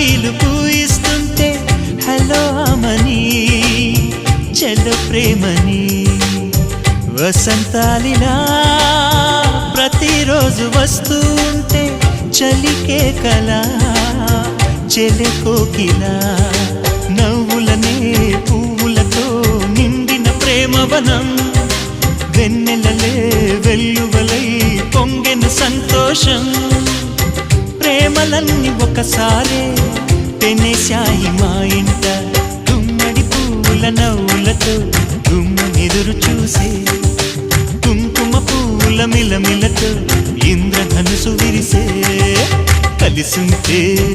గులాబీలు పూయిస్తుంటే హలో అమని చెల్లో ప్రేమని వసంతాలిలా ప్రతిరోజు వస్తూ ఉంటే చలికే కలా చెలె కోకిలా నవ్వులనే పువ్వులతో నిండిన ప్రేమవనం వెన్నెలలే వెల్లువలై పొంగెన సంతోషం ప్రేమలన్నీ ఒకసారే పెనేశాయి మా ఇంట గుమ్మడి పువ్వుల నవ్వులతో గుమ్మెదురు చూసే కుంకుమ పువ్వుల మిలమిలతో ఇంద్రధనుసు విరిసే కలిసుంటే